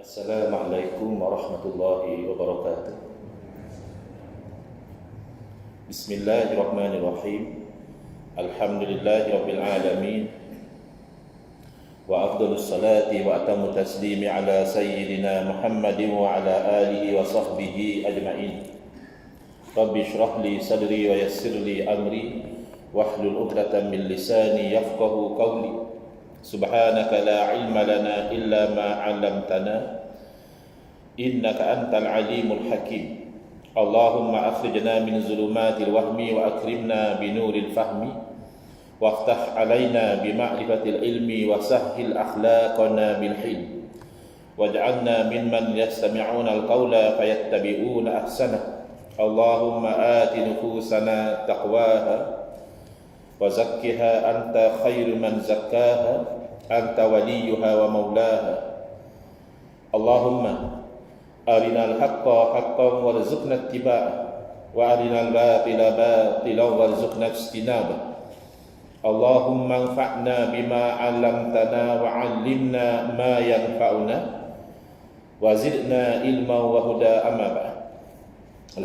Assalamualaikum warahmatullahi wabarakatuh. Bismillahirrahmanirrahim. Alhamdulillahirabbil alamin. Wa afdhalus salati wa atammu taslimi ala sayyidina Muhammadin wa ala alihi wa sahbihi ajma'in. Rabbi shrah li sadri wa yassir li amri wahlul 'uqdatam min lisani yafqahu qawli. Subhanaka la ilma lana illa ma 'allamtana innaka antal alimul hakim. Allahumma akhrijna min zulumatil wahmi wa akrimna binuril fahmi waftah alaina bima'rifatil ilmi wa sahhil akhlaqana bil hilm waj'alna mimman yastami'una al-qawla fayattabi'una ahsana. Allahumma ati nufusana taqwaha wa zakkiha anta khairu man zakkaha anta waliyuha wa maulaha. Allahumma arinal haqqa haqqan warzuqna ittiba'ah wa arinal batila batilan warzuqna ijtinabah. Allahumma anfa'na bima 'allamtana wa 'allimna ma yanfa'una wa zidna ilma wa huda amma ba'd.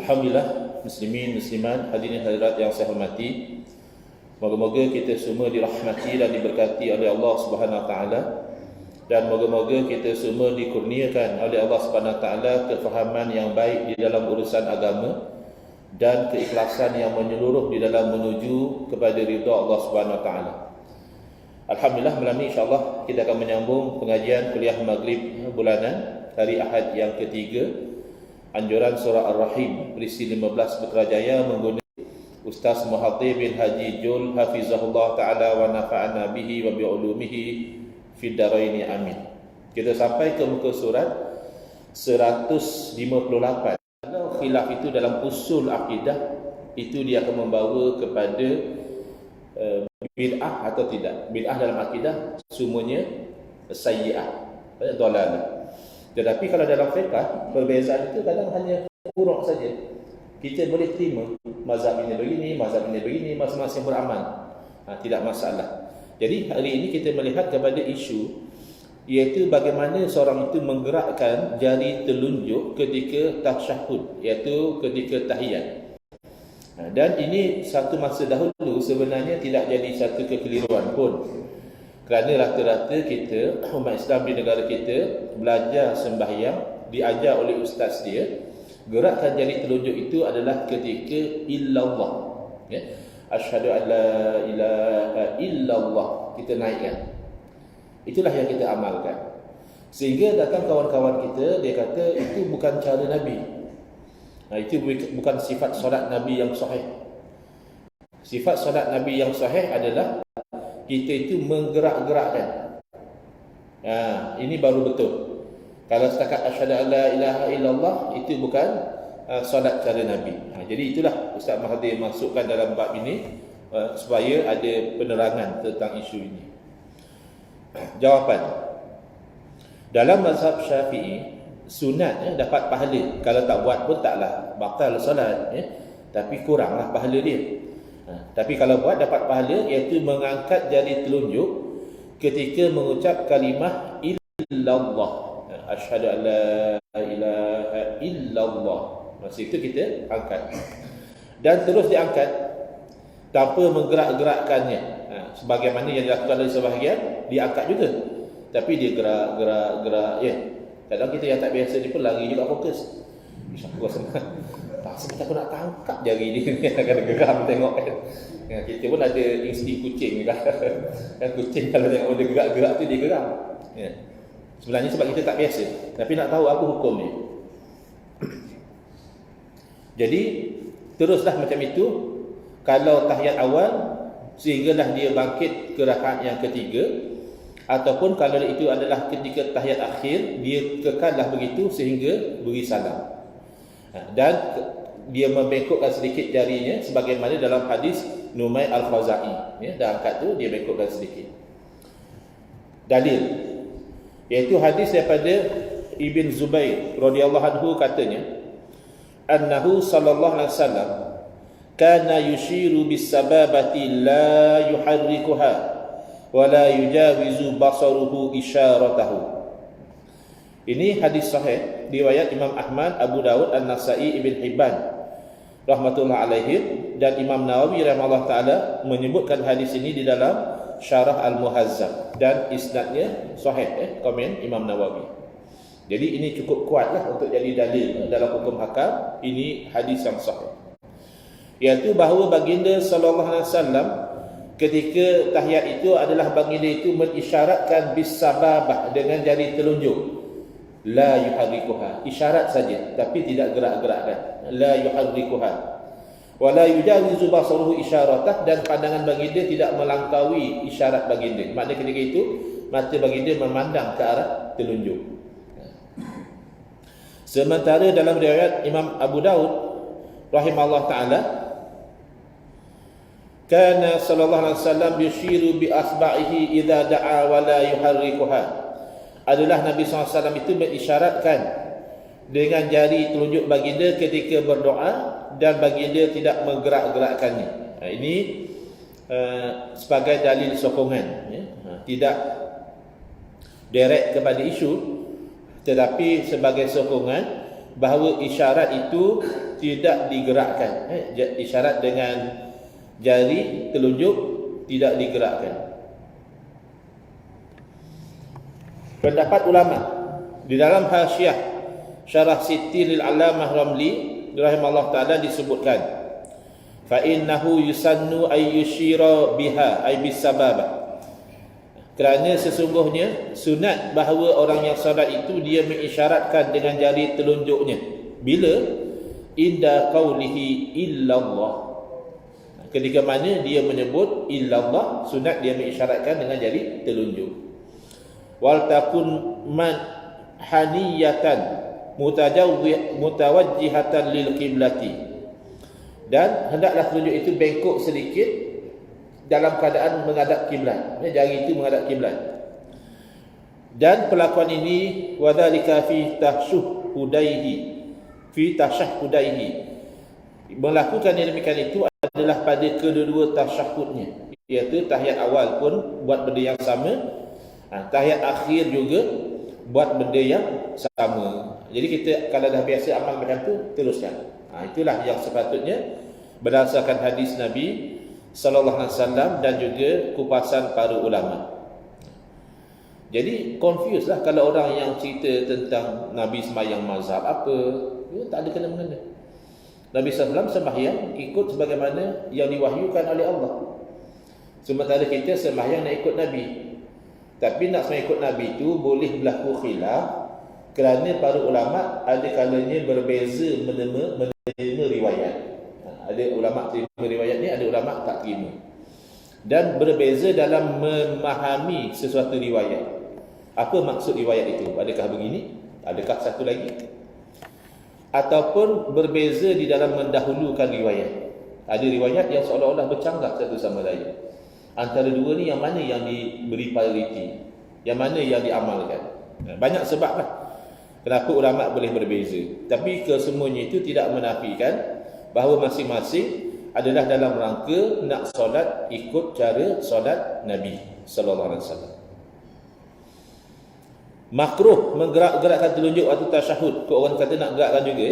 Alhamdulillah, muslimin muslimat, hadirin hadirat yang saya hormati, moga-moga kita semua dirahmati dan diberkati oleh Allah Subhanahu Wa Taala, dan moga-moga kita semua dikurniakan oleh Allah Subhanahu Wa Taala kefahaman yang baik di dalam urusan agama dan keikhlasan yang menyeluruh di dalam menuju kepada ridha Allah Subhanahu Wa Taala. Alhamdulillah, malam ini insya-Allah kita akan menyambung pengajian kuliah Maghrib bulanan hari Ahad yang ketiga, anjuran surah Ar-Rahim, berisi 15 Putrajaya menggunakan Ustaz Muhathir bin Haji Jul hafizahullah ta'ala wa nafa'ana bihi wa bi'ulumihi fid daraini amin. Kita sampai ke muka surat 158. Kalau khilaf itu dalam usul akidah, itu dia akan membawa kepada bid'ah atau tidak. Bid'ah dalam akidah semuanya sayyi'ah, dalalah. Tetapi kalau dalam fiqh, perbezaan itu kadang hanya furu' saja. Kita boleh terima mazhab ini begini, mazhab ini begini, masing-masing beramal, tidak masalah. Jadi hari ini kita melihat kepada isu, iaitu bagaimana seorang itu menggerakkan jari telunjuk ketika tasyahud, iaitu ketika tahiyat. Dan ini satu masa dahulu sebenarnya tidak jadi satu kekeliruan pun, kerana rata-rata kita, umat Islam di negara kita, belajar sembahyang, diajar oleh ustaz dia, gerakkan jari telunjuk itu adalah ketika illallah, ya? Asyhadu an la ilaha illallah, kita naikkan. Itulah yang kita amalkan. Sehingga datang kawan-kawan kita, dia kata itu bukan cara Nabi. Itu bukan sifat solat Nabi yang sahih. Sifat solat Nabi yang sahih adalah kita itu menggerak-gerakkan. Ini baru betul. Kalau setakat asyhadu an la ilaha illallah, itu bukan solat cara Nabi. Jadi itulah Ustaz Mahathir masukkan dalam bab ini supaya ada penerangan tentang isu ini. Jawapan, dalam mazhab Syafi'i, sunat dapat pahala. Kalau tak buat pun taklah batal solat, tapi kuranglah pahala dia. Tapi kalau buat dapat pahala, iaitu mengangkat jari telunjuk ketika mengucap kalimah illallah, asyhadu an la ilaha illallah. Masa itu kita angkat, dan terus diangkat tanpa menggerak-gerakkannya. Sebagaimana yang dilakukan oleh sebahagian, diangkat juga, tapi dia gerak-gerak, ya. Kadang kita yang tak biasa ni pun lari juga fokus. Aku rasa sebab aku nak tangkap jari dia, kadang geram tengok kan. Kita pun ada insting kucing kan. Dan kucing kalau tengok dia gerak-gerak tu dia geram. Sebenarnya sebab kita tak biasa, tapi nak tahu apa hukumnya. Jadi teruslah macam itu. Kalau tahiyat awal sehinggalah dia bangkit ke rakaat yang ketiga, ataupun kalau itu adalah ketika tahiyat akhir, dia kekallah begitu sehingga beri salam. Dan dia membengkokkan sedikit jarinya sebagaimana dalam hadis Numay Al-Khazai, dah angkat tu dia bengkokkan sedikit. Dalil, iaitu hadis daripada Ibn Zubair radhiyallahu anhu, katanya annahu sallallahu alaihi wasallam kana yushiru bis sababati la yuharrikuha wa la yujawizu basaruhu isyaratahu. Ini hadis sahih riwayat Imam Ahmad, Abu Daud, An-Nasa'i, Ibn Hibban rahmatullah alaihim, dan Imam Nawawi rahimahullah taala menyebutkan hadis ini di dalam Syarah Al-Muhazzab, dan isnadnya sahih, komen Imam Nawawi. Jadi ini cukup kuatlah untuk jadi dalil dalam hukum hakam. Ini hadis yang sahih, iaitu bahawa baginda sallallahu alaihi wasallam ketika tahiyat itu adalah baginda itu mengisyaratkan bisababah dengan jari telunjuk, la yuharrikuha, isyarat saja tapi tidak gerak-gerakkan, la yuharrikuha, wa la yujawizu basaruhu isyaratah, dan pandangan baginda tidak melampaui isyarat baginda. Maknanya ketika itu mata baginda memandang ke arah telunjuk. Sementara dalam riwayat Imam Abu Daud rahimahullah taala, kana sallallahu alaihi wasallam yushiru bi asba'ihi idza da'a wa la yuharrikuha, adalah Nabi SAW itu mengisyaratkan dengan jari telunjuk baginda ketika berdoa dan baginda tidak menggerak-gerakkannya. Ini sebagai dalil sokongan, tidak direct kepada isu, tetapi sebagai sokongan bahawa isyarat itu tidak digerakkan. Isyarat dengan jari telunjuk tidak digerakkan. Pendapat ulama di dalam hasyiah Syarah Siti lil Allamah Ramli rahimahullah taala disebutkan, fa innahu yusannu ay yushira biha ay bisabab, kerana sesungguhnya sunat bahawa orang yang salat itu dia mengisyaratkan dengan jari telunjuknya bila inda qaulihi illallah, ketika mana dia menyebut illallah, sunat dia mengisyaratkan dengan jari telunjuk. Wal takun man haniyatan mutawajjihatan lil qiblati, dan hendaklah telunjuk itu bengkok sedikit dalam keadaan menghadap kiblat, jari itu menghadap kiblat. Dan pelakuan ini wadzalika fi tashahhudaihi, melakukan yang demikian itu adalah pada kedua-dua tasyahudnya, iaitu tahiyat awal pun buat benda yang sama, tahiyat akhir juga buat benda yang sama. Jadi kita kalau dah biasa amal macam tu, teruskan. Itulah yang sepatutnya berdasarkan hadis Nabi sallallahu alaihi wasallam dan juga kupasan para ulama. Jadi confuse lah kalau orang yang cerita tentang Nabi sembahyang mazhab apa, tak ada kena-mengena. Nabi SAW sembahyang ikut sebagaimana yang diwahyukan oleh Allah. Sementara kita sembahyang nak ikut Nabi. Tapi nak sembahyang ikut Nabi itu boleh berlaku khilaf, kerana para ulama ada kalanya berbeza menerima riwayat. Ada ulama terima riwayat ni, ada ulama tak terima. Dan berbeza dalam memahami sesuatu riwayat. Apa maksud riwayat itu? Adakah begini? Adakah satu lagi? Ataupun berbeza di dalam mendahulukan riwayat. Ada riwayat yang seolah-olah bercanggah satu sama lain. Antara dua ni yang mana yang diberi prioriti? Yang mana yang diamalkan? Banyak sebab lah kenapa ulama boleh berbeza. Tapi kesemuanya itu tidak menafikan bahawa masing-masing adalah dalam rangka nak solat ikut cara solat Nabi sallallahu alaihi wasallam. Makruh menggerak-gerakkan telunjuk waktu tasyahud. Kau orang kata nak gerakkan juga,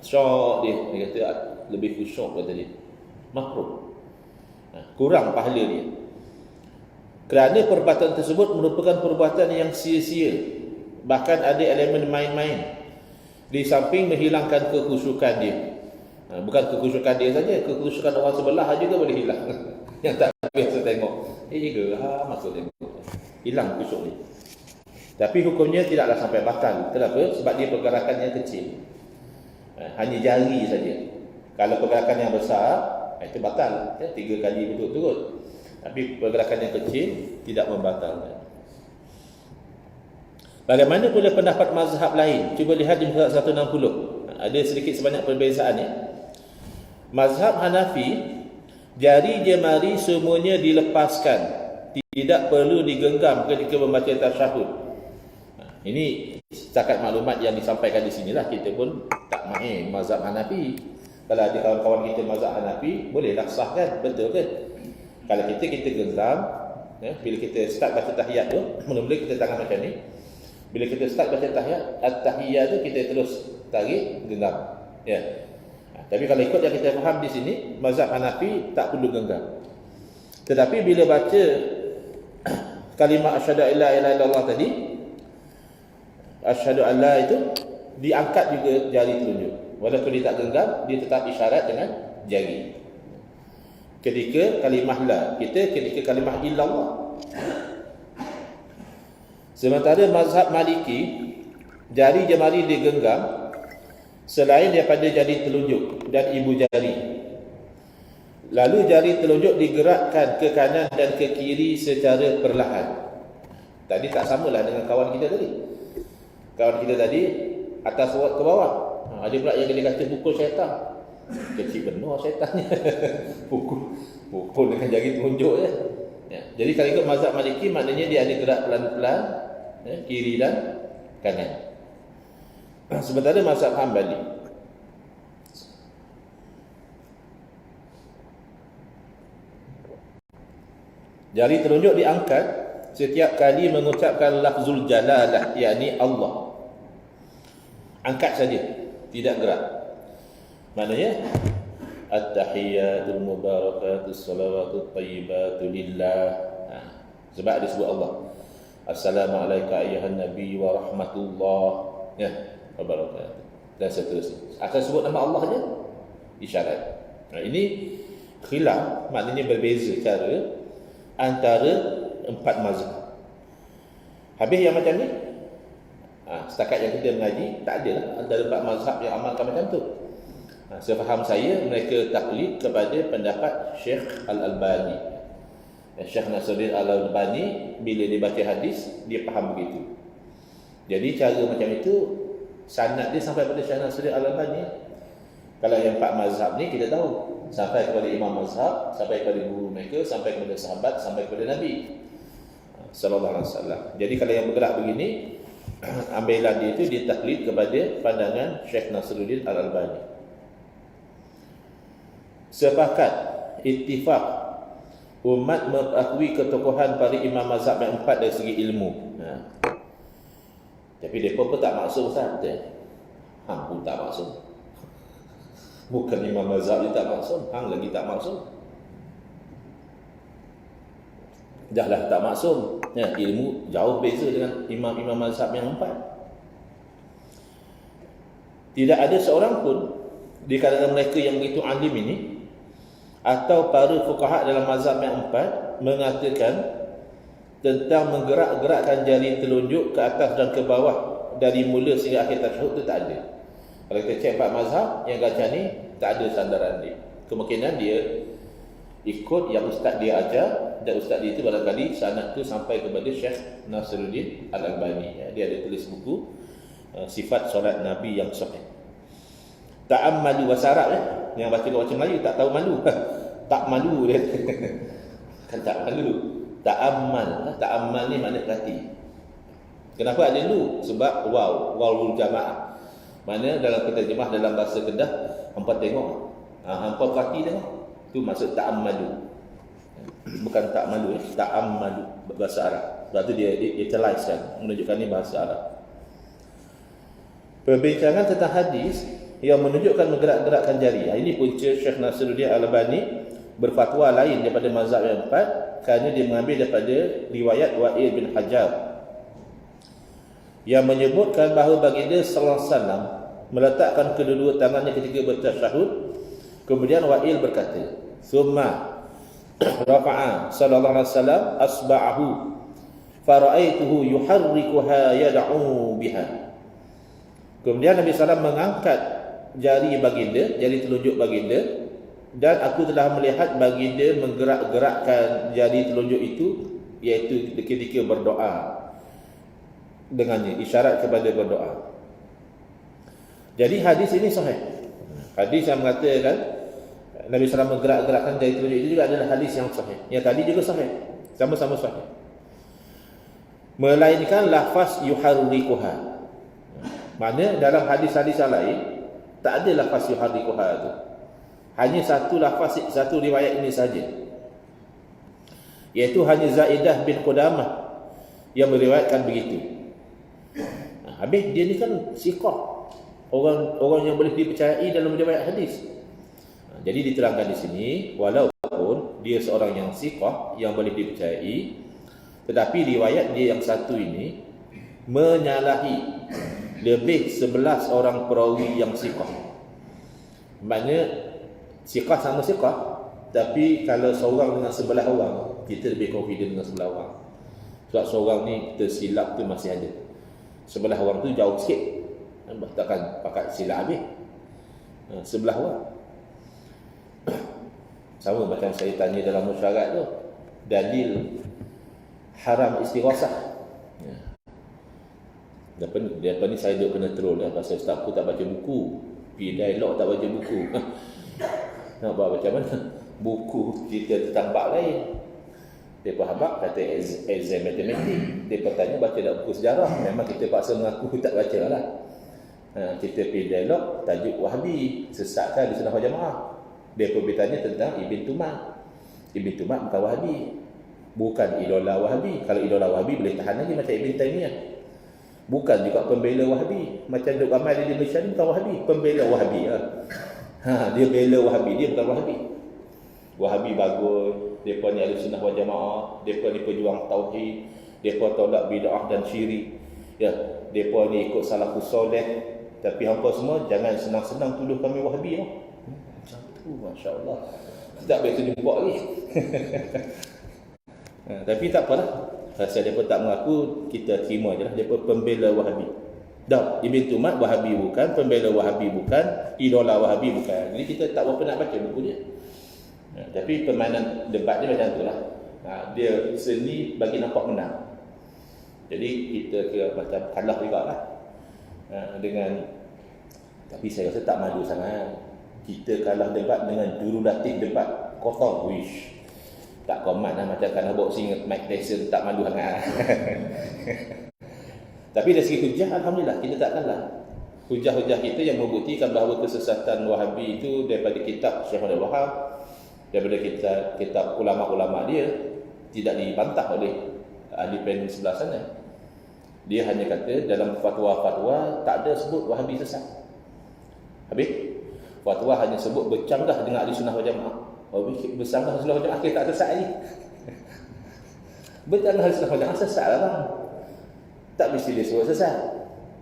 syok dia kata lebih khusyuk kata dia. Makruh. Kurang pahala dia. Kerana perbuatan tersebut merupakan perbuatan yang sia-sia. Bahkan ada elemen main-main. Di samping menghilangkan kekhusyukan dia. Bukan kekhusyukan dia saja, kekhusyukan orang sebelah juga boleh hilang. Yang tak biasa tengok, masuk tengok, hilang khusyuk ni. Tapi hukumnya tidaklah sampai batal. Kenapa? Sebab dia pergerakan yang kecil, hanya jari saja. Kalau pergerakan yang besar, itu batal, 3 kali berturut-turut. Tapi pergerakan yang kecil tidak membatalkan. Bagaimana pula pendapat mazhab lain? Cuba lihat di muka 160. Ada sedikit sebanyak perbezaan ni. Mazhab Hanafi, jari jemari semuanya dilepaskan, tidak perlu digenggam ketika membaca tasyahud. Ini setakat maklumat yang disampaikan di sinilah. Kita pun tak main mazhab Hanafi. Kalau ada kawan-kawan kita mazhab Hanafi, bolehlah sahkan, betul ke? Kalau kita genggam, bila kita start baca tahiyat tu, mula-mula kita tangan macam ni. Bila kita start baca tahiyat, at-tahiyat tu kita terus tarik genggam. Ya. Tapi kalau ikut yang kita faham di sini, mazhab Hanafi tak perlu genggam. Tetapi bila baca kalimah asyhadu an la ilaha illallah tadi, asyhadu an la itu diangkat juga jari telunjuk. Walaupun dia tak genggam, dia tetap isyarat dengan jari. Ketika kalimah la, ketika kalimah illallah. Sementara mazhab Maliki, jari jemari digenggam selain daripada jari telunjuk dan ibu jari. Lalu jari telunjuk digerakkan ke kanan dan ke kiri secara perlahan. Tadi tak samalah dengan kawan kita tadi. Kawan kita tadi atas ke bawah. Ada pula yang dia kata pukul syaitan. Kecil benar syaitannya. pukul dengan jari telunjuk je. Ya. Jadi kalau ikut mazhab Maliki, maknanya dia ada gerak pelan-pelan, ya, kiri dan kanan. Sementara mazhab Hambali, jari telunjuk diangkat setiap kali mengucapkan lafzul jalalah, yakni Allah. Angkat saja, tidak gerak. Maknanya at-tahiyyatul mubarakatus salawatut thayyibatu lillah. Sebab dia sebut Allah. Assalamualaikum ayyuhan nabi wa rahmatullah, ya, wa barakatuh, dan seterusnya. Akan sebut nama Allah saja, isyarat. Ini khilaf, maknanya berbeza cara antara empat mazhab. Habis yang macam ni, setakat yang kita mengaji, tak ada lah antara empat mazhab yang amalkan macam tu. Sefaham saya, mereka taklid kepada pendapat Syekh Al-Albani. Syekh Nasruddin Al-Albani, bila dia baca hadis, dia faham begitu. Jadi cara macam itu, sanad dia sampai pada Syekh Nasruddin Al-Albani. Kalau yang empat mazhab ni kita tahu, sampai kepada imam mazhab, sampai kepada guru mereka, sampai kepada sahabat, sampai kepada Nabi sallallahu alaihi wasallam. Jadi kalau yang bergerak begini, ambilan dia itu ditaklid kepada pandangan Syekh Nasruddin Al-Albani. Sepakat, ittifaq, umat mengakui ketokohan para imam mazhab yang empat dari segi ilmu. Tapi mereka pun tak maksud, Ustaz. Hang pun tak maksud. Bukan imam mazhab dia tak maksud, hang lagi tak maksud. Dahlah tak maksud, ya, ilmu jauh beza dengan imam-imam mazhab yang empat. Tidak ada seorang pun di kalangan mereka yang begitu alim ini atau para fuqaha dalam mazhab yang empat mengatakan tentang menggerak-gerakkan jari telunjuk ke atas dan ke bawah dari mula sehingga akhir tasyahud, itu tak ada. Kalau kita cek empat mazhab yang kacau ni, tak ada sandaran dia. Kemungkinan dia ikut yang ustaz dia ajar, dan ustaz dia itu barangkali sanad tu sampai kepada Syekh Nasruddin Al-Albani. Dia ada tulis buku sifat solat Nabi yang sahih. Ta'ammalu bahasa Arab, yang baca Melayu tak tahu malu. Tak malu dia. Kan tak malu. Ta'ammal ni makna perhati. Kenapa ada lu? Sebab wawul jamaah. Mana dalam terjemah dalam bahasa Kedah, hampa tengok, hampa perhati tengok. Itu maksud ta'ammalu. Bukan ta'ammalu, ta'ammalu bahasa Arab. Sebab tu dia italize kan, menunjukkan ni bahasa Arab. Perbincangan tentang hadis yang menunjukkan menggerak-gerakkan jari. Ini punca Syekh Nasruddin Al-Albani berfatwa lain daripada mazhab yang empat, kerana dia mengambil daripada riwayat Wa'il bin Hajar yang menyebutkan bahawa baginda sallallahu alaihi wasallam meletakkan kedua-dua tangannya ketika bertasyahud. Kemudian Wa'il berkata, "Tsumma rafa'a sallallahu alaihi wasallam asba'ahu fara'aituhu yuharrikuha yad'u biha." Kemudian Nabi SAW mengangkat jari baginda, jari telunjuk baginda, dan aku telah melihat baginda menggerak-gerakkan jari telunjuk itu, iaitu ketika berdoa dengannya, isyarat kepada berdoa. Jadi hadis ini sahih. Hadis yang mengatakan Nabi SAW menggerak-gerakkan jari telunjuk itu juga adalah hadis yang sahih. Yang tadi juga sahih, sama-sama sahih. Melainkan lafaz yuharrikuha. Mana dalam hadis-hadis yang lain tak ada lafaz yuharrikuha itu. Hanya satu lafaz, satu riwayat ini saja, iaitu hanya Zaidah bin Qudamah yang meriwayatkan begitu. Habis dia ni kan siqah, orang yang boleh dipercayai dalam riwayat hadis. Jadi diterangkan di sini, walaupun dia seorang yang siqah, yang boleh dipercayai, tetapi riwayat dia yang satu ini menyalahi lebih 11 orang perawi yang siqah. Maknanya siqah sama siqah, tapi kalau seorang dengan 11 orang, kita lebih confident dengan 11 orang. Sebab seorang ni tersilap tu masih ada. 11 orang tu jauh sikit, takkan pakat silap habis. 11 orang. Sama macam saya tanya dalam musyarat tu, dalil haram istighasah. Lepas ni saya duduk kena troll dah, pasal ustaz aku tak baca buku, pergi dialog tak baca buku. Nak buat macam mana? Buku cerita tentang bab lain. Mereka habaq kata exam matematik. Mereka tanya baca tak buku sejarah. Memang kita paksa mengaku tak baca lah. Kita pergi dialog, tajuk Wahabi, sesatkan di Sunnah wal Jamaah. Mereka bertanya tentang Ibn Tumat. Ibn Tumat bukan Wahabi, bukan idola Wahabi. Kalau idola Wahabi boleh tahan lagi macam Ibn Taymiyah. Bukan juga pembela Wahabi. Macam Duk Ramai di Malaysia ni bukan Wahabi, pembela Wahabi lah. Dia bela Wahabi, dia bukan Wahabi. Wahabi bagus, mereka ni ahli sunnah wal jamaah, mereka ni pejuang tauhid, mereka tolak bid'ah dan syirik. Ya, mereka ni ikut salafus soleh. Tapi hampa semua jangan senang-senang tuduh kami Wahabi lah. Macam tu, masya-Allah. Tak boleh tunjuk buat lagi. Tapi tak apalah. Pasal mereka tak mengaku, kita terima je lah. Mereka pembela Wahabi. Dah, Ibn Tumat Wahabi bukan, pembela Wahabi bukan, idola Wahabi bukan. Jadi kita tak berapa nak baca buku dia. Tapi permainan debat dia macam tu lah. Dia seni bagi nampak menang. Jadi kita kira macam kalah juga lah. Tapi saya rasa tak malu sangat. Kita kalah debat dengan jurulatif debat kotor. Wish, tak komat lah macam kalah boxing Mike Tyson, tak malu sangat. Tapi dari segi hujah, alhamdulillah kita tak kalah. Hujah-hujah kita yang membuktikan bahawa kesesatan Wahabi itu daripada kitab Syekh Abdul Wahab, daripada kitab ulama-ulama dia, tidak dibantah oleh ahli panel sebelah sana. Dia hanya kata dalam fatwa-fatwa tak ada sebut Wahabi sesat. Habis fatwa hanya sebut bercanggah dengan ahli sunnah wal jamaah. Wahabi bercanggah sunnah wal jamaah, kita tak sesat lagi. Bercanggah ahli sunnah wal jamaah sesat lah bang. Tak mesti dia sebut sesat.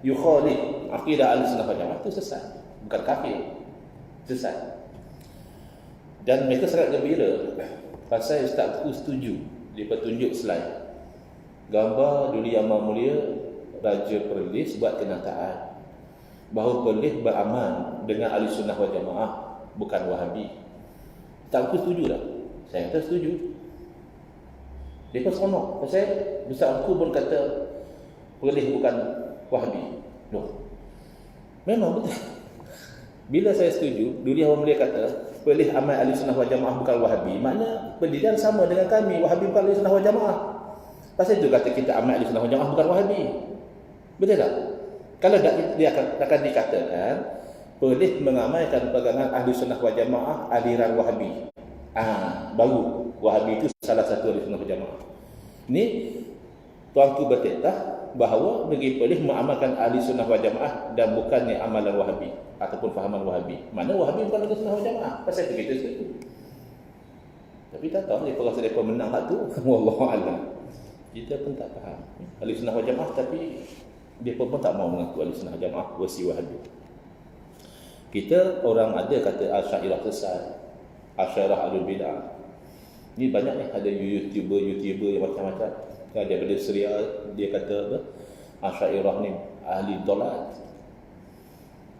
Yukhalif akidah ahli sunnah wal jamaah itu sesat, bukan kafir, sesat. Dan mereka sangat gembira pasal Ustaz aku setuju. Dia tunjuk slide gambar Duli Amal Mulia Raja Perlis buat kenyataan bahawa Perlis beramal dengan ahli sunnah wal jamaah, bukan Wahabi. Ustaz aku setuju tak? Saya kata setuju. Dia pun seronok pasal Ustaz aku pun kata Perlis bukan Wahabi. Loh, memang betul. Bila saya setuju, Duli Amal Mulia kata Perlis amal ahli sunnah wal jamaah bukan Wahabi, makna pendirian sama dengan kami. Wahabi bukan ahli sunnah wal jamaah. Pasal itu kata kita amal ahli sunnah wal jamaah bukan Wahabi. Betul tak? Kalau dia akan dikatakan Perlis mengamalkan pegangan ahli sunnah wal jamaah aliran Wahabi, baru Wahabi itu salah satu ahli sunnah wal jamaah. Ini tuanku bertetah bahawa negeri Perlis mengamalkan ahli sunnah wal jamaah dan bukannya amalan Wahabi ataupun fahaman Wahabi. Mana Wahabi bukan ahli sunnah wal jamaah. Pasal itu kita setuju. Tapi tak tahu mereka rasa mereka menang hak tu. Wallahu a'lam. Kita pun tak faham. Ahli sunnah wal jamaah tapi dia pun tak mau mengaku ahli sunnah wal jamaah versi Wahabi. Kita orang ada kata Asy'ariyah sesat, Asy'ariyah Ahlul Bidah. Ni banyak ni, ada YouTuber yang macam-macam. Daripada Syria dia kata apa? Asy'ariyah ni ahli dolal.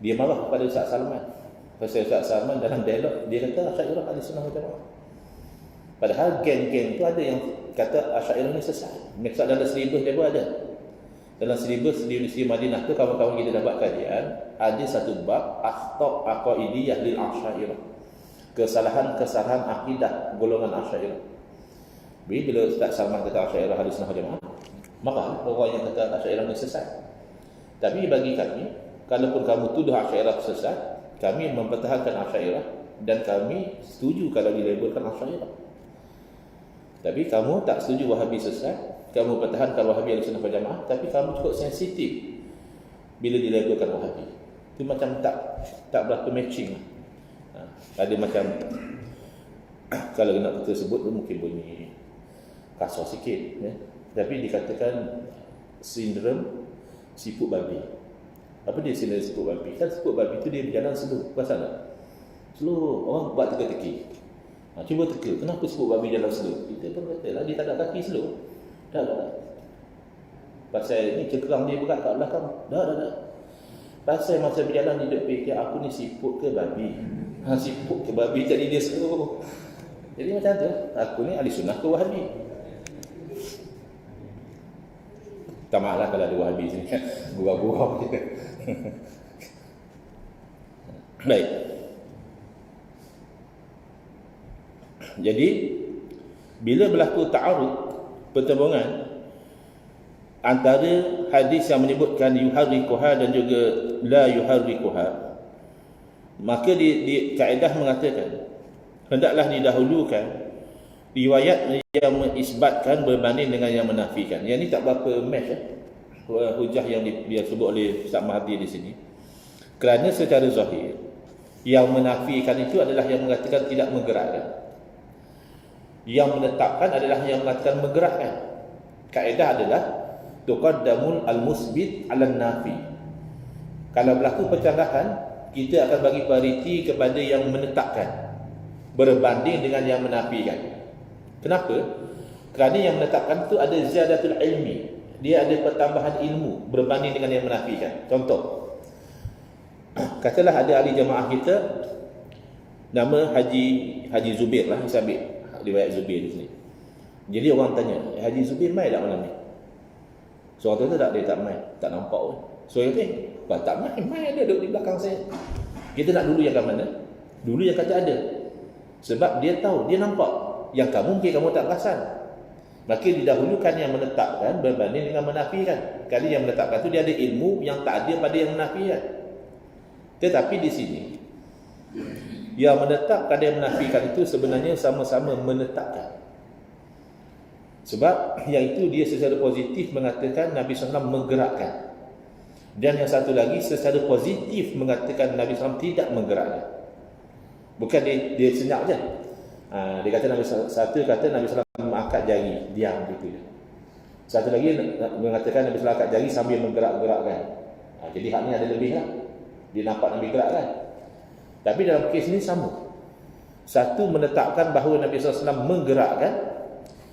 Dia marah kepada Ustaz Salman. Pasal Ustaz Salman dalam dialog dia kata Asy'ariyah ahli sunnah wal jamaah. Padahal geng-geng tu ada yang kata Asy'ariyah ni sesat. Maksud dalam silibus dia pun ada. Dalam silibus di Universiti Madinah tu kawan-kawan kita dapat kajian, ada satu bab akhta' aqaidiyah lil Asy'ariyah. Kesalahan-kesalahan akidah golongan Asy'ariyah. Bila Ustaz Salman kata Asy'ariyah ahli sunnah wal jamaah, maka orang yang kata Asy'ariyah ni sesat. Tapi bagi kami, kalaupun kamu tuduh Asy'ariyah sesat, kami mempertahankan Asy'ariyah dan kami setuju kalau dilabelkan Asy'ariyah. Tapi kamu tak setuju Wahabi sesat, kamu pertahankan Wahabi ahli sunnah wal jamaah, tapi kamu cukup sensitif bila dilabelkan Wahabi. Itu macam tak berapa matching lah. Ada macam kalau nak kita sebut tu mungkin bunyi kasar sikit, ya. Tapi dikatakan sindrom siput babi. Apa dia sindrom siput babi? Kan siput babi tu dia berjalan slow, perasan tak? Slow, orang buat teka-teki. Cuba teka, kenapa siput babi jalan slow? Kita pun kata lah, dia tak ada kaki slow. Dah. Pasal ni cengkerang dia berat kat belakang. Dah. Pasal masa berjalan dia fikir, aku ni siput ke babi? Siput ke babi, jadi dia slow. Jadi macam tu, aku ni ahli sunnah ke Wahabi? Tak malah kalau ada Wahabi sini, gurau-gurau je. Baik. Jadi bila berlaku ta'arud, pertembungan antara hadis yang menyebutkan yuharrikuha dan juga la yuharrikuha, maka di kaedah mengatakan hendaklah didahulukan riwayat yang mengisbatkan berbanding dengan yang menafikan. Yang ni tak berapa match hujah yang dia sebut oleh Ustaz Mahathir di sini. Kerana secara zahir yang menafikan itu adalah yang mengatakan tidak menggerakkan. Yang menetapkan adalah yang mengatakan menggerakkan. Kaedah adalah tuqaddamul al-musbit 'ala nafi. Kalau berlaku percanggahan, kita akan bagi prioriti kepada yang menetapkan berbanding dengan yang menafikan. Kenapa? Kerana yang menetapkan itu ada ziyadatul ilmi. Dia ada pertambahan ilmu berbanding dengan yang menafikan. Contoh, katalah ada ahli jemaah kita nama Haji Zubir lah, saya ambil riwayat Zubir di sini. Jadi orang tanya, Haji Zubir mai tak malam ni? Seorang kata tak, dia tak mai, tak nampak pun. So dia kata, tak mai ada duduk di belakang saya. Kita nak dulu yang kat mana? Dulu yang kata ada. Sebab dia tahu, dia nampak. Yang kamu mungkin kamu tak perasan. Maka didahulukan yang menetapkan berbanding dengan menafikan. Kali yang menetapkan tu dia ada ilmu yang tak ada pada yang menafikan. Tetapi di sini yang menetapkan dan yang menafikan itu sebenarnya sama-sama menetapkan. Sebab yang itu dia secara positif mengatakan Nabi SAW menggerakkan. Dan yang satu lagi secara positif mengatakan Nabi SAW tidak menggerakkan. Bukan dia senyap je. Dia kata Nabi SAW mengangkat jari, diam gitu je. Satu lagi mengatakan Nabi SAW angkat jari sambil menggerak-gerakkan. Jadi hak ni ada lebih lah. Dia nampak Nabi gerakkan. Tapi dalam kes ni sama. Satu menetapkan bahawa Nabi SAW menggerakkan,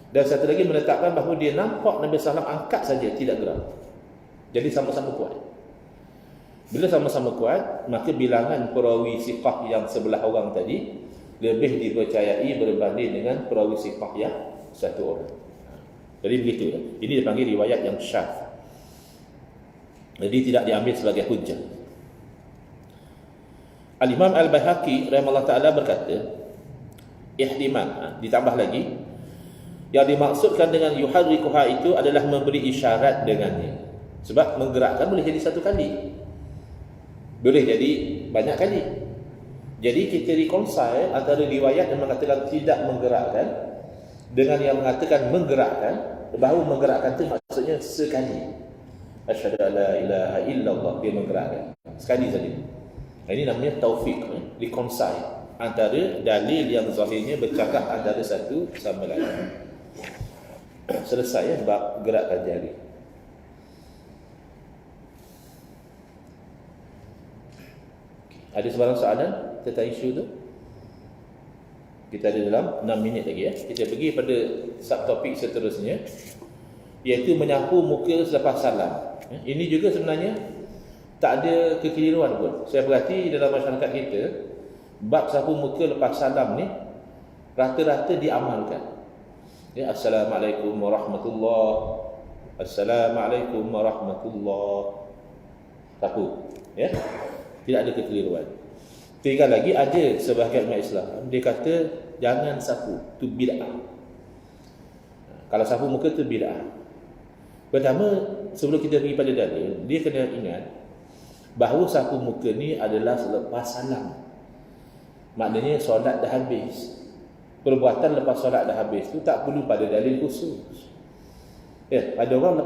dan satu lagi menetapkan bahawa dia nampak Nabi SAW angkat saja, tidak gerak. Jadi sama-sama kuat. Bila sama-sama kuat, maka bilangan perawi siqah yang sebelah orang tadi lebih dipercayai berbanding dengan perawi siqah yang satu orang. Jadi begitu. Ini dipanggil riwayat yang syadz. Jadi tidak diambil sebagai hujjah. Al-Imam Al-Baihaqi rahimahullah ta'ala berkata, ihtimal, ditambah lagi, yang dimaksudkan dengan yuharrikuha itu adalah memberi isyarat dengannya. Sebab menggerakkan boleh jadi satu kali, boleh jadi banyak kali. Jadi kita reconcile antara riwayat yang mengatakan tidak menggerakkan dengan yang mengatakan menggerakkan, bahawa menggerakkan itu maksudnya sekali. Asyhadu an la ilaha illallah, dia menggerakkan sekali saja. Ini namanya taufik, reconcile antara dalil yang zahirnya bercakap antara satu sama lain. Selesai ya bab gerakkan jari. Ada sebarang soalan tentang isu tu? Kita ada dalam 6 minit lagi ya. Kita pergi pada subtopik seterusnya, iaitu menyapu muka selepas salam. Ini juga sebenarnya tak ada kekeliruan pun. Saya perhati dalam masyarakat kita, bab sapu muka lepas salam ni rata-rata diamalkan. Ya, Assalamualaikum warahmatullahi, Assalamualaikum warahmatullahi. Sapu, ya. Tidak ada kekeliruan. Tinggal lagi ada sebahagian umat Islam, dia kata jangan sapu, tu bid'ah. Kalau sapu muka tu bid'ah. Pertama, sebelum kita pergi pada dalil, dia kena ingat bahawa sapu muka ni adalah selepas salam. Maknanya solat dah habis. Perbuatan lepas solat dah habis tu tak perlu pada dalil khusus. Ya, ada orang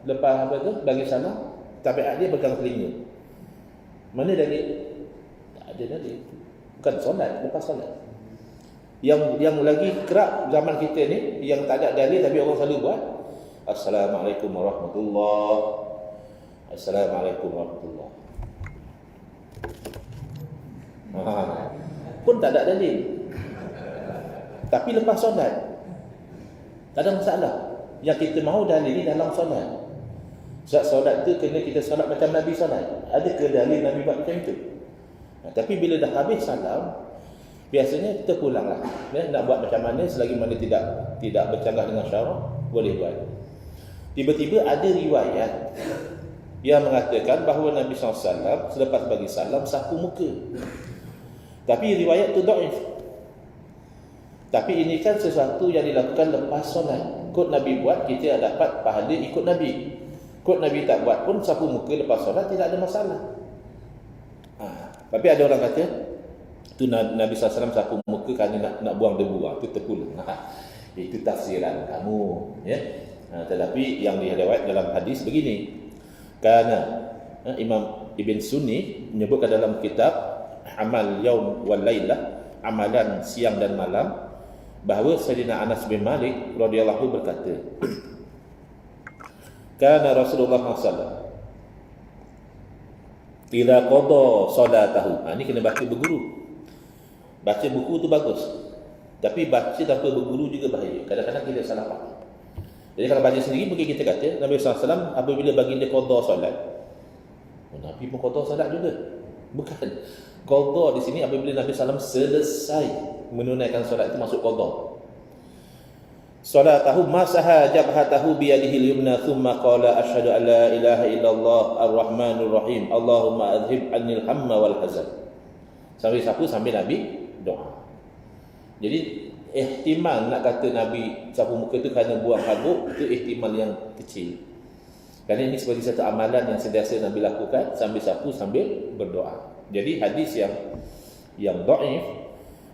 lepas apa tu bagi salam, tabiat dia pegang telinga. Mana dalil? Tak ada dalil. Bukan solat, lepas solat. Yang lagi kerap zaman kita ni, yang tak ada dalil tapi orang selalu buat, Assalamualaikum warahmatullahi. Assalamualaikum warahmatullahi. Pun tak ada dalil. Tapi lepas solat tak ada masalah. Yang kita mahu dalil ni dalam solat. Sebab solat tu kena kita solat macam Nabi solat. Adakah dalil Nabi buat macam itu? Tapi bila dah habis salam, biasanya kita pulanglah. Nak buat macam mana selagi mana tidak bercanggah dengan syarak, boleh buat. Tiba-tiba ada riwayat yang mengatakan bahawa Nabi SAW selepas bagi salam sapu muka. Tapi riwayat tu dhaif. Tapi ini kan sesuatu yang dilakukan lepas solat. Kod Nabi buat, kita dapat pahala ikut Nabi. Kod Nabi tak buat pun sapu muka lepas solat tidak ada masalah. Tapi ada orang kata tu Nabi SAW sapu muka kerana nak buang debu. Itu terpulang. Itu tafsiran kamu, ya. Tetapi yang diriwayat dalam hadis begini. Kerana Imam Ibn Sunni menyebutkan dalam kitab Amal Yaum wal Lailah, amalan siang dan malam, bahawa Sayyidina Anas bin Malik radhiyallahu berkata, kana Rasulullah SAW idza qada salatahu. Ini kena baca berguru. Baca buku tu bagus. Tapi baca tanpa berguru juga bahaya. Kadang-kadang kita salah faham. Jadi kalau baca sendiri mungkin kita kata Nabi SAW apabila baginda qada solat, Nabi pun qada solat juga. Bukan. Qada di sini apabila Nabi SAW selesai menunaikan solat itu masuk qada. Salatahu masaha jabhatahu biyadihi al-yumna thumma qala asyhadu an la ilaha illallah ar-rahmanur rahim Allahumma adhib anil hamma wal hazan. Sambil sapu sambil Nabi doa. Jadi ihtimal nak kata Nabi sapu muka itu kerana buang habuk, itu ihtimal yang kecil. Kerana ini seperti satu amalan yang sentiasa Nabi lakukan sambil sapu sambil berdoa. Jadi hadis yang dhaif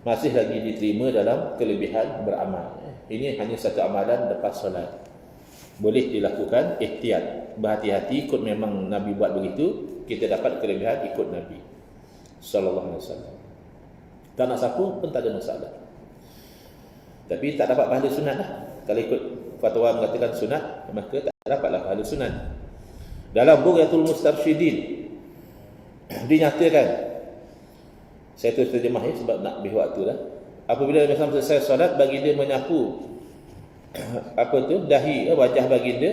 masih lagi diterima dalam kelebihan beramal. Ini hanya satu amalan lepas solat. Boleh dilakukan ihtiyat, berhati-hati, ikut memang Nabi buat begitu, kita dapat kelebihan ikut Nabi sallallahu alaihi wasallam. Tak nak sapu pun tak ada masalah. Tapi tak dapat pahala sunat lah. Kalau ikut fatwa mengatakan sunat, maka tak dapatlah pahala sunat. Dalam Bughyatul Mustarsyidin dinyatakan, saya terjemah sebab nak lebih waktu lah. Apabila Nabi SAW selesai solat, baginda menyapu dahi wajah baginda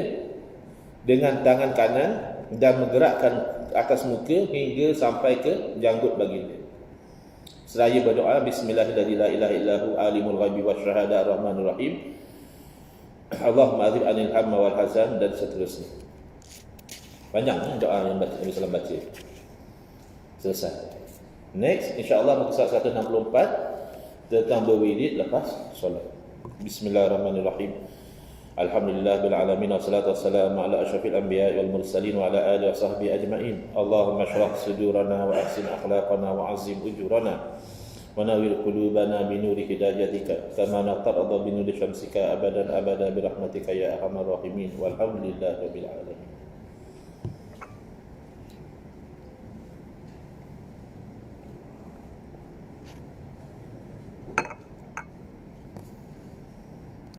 dengan tangan kanan dan menggerakkan atas muka hingga sampai ke janggut baginda. Seraya berdoa bismillahirrahmanirrahim la ilaha illahu alimul ghaibi wasyahada arrahmanur rahim Allahumma adhib anil hamma wal hazan dan seterusnya. Panjang doa yang Nabi SAW baca. Selesai. Next, insya-Allah muka surat 164 tentang berwirid lepas solat. Bismillahirrahmanirrahim. Alhamdulillahil alamin wassalatu wassalamu ala asyrafil anbiya'i wal mursalin wa ala alihi washabbihi ajma'in. Allahumma shrah sudurana wa ahsin akhlaqana wa azim ujurana wa nawwir qulubana bi nuri hidayatika kama natarda bi nuri syamsika abadan abada bi rahmatika ya arhamar rahimin. Walhamdulillahirabbil alamin.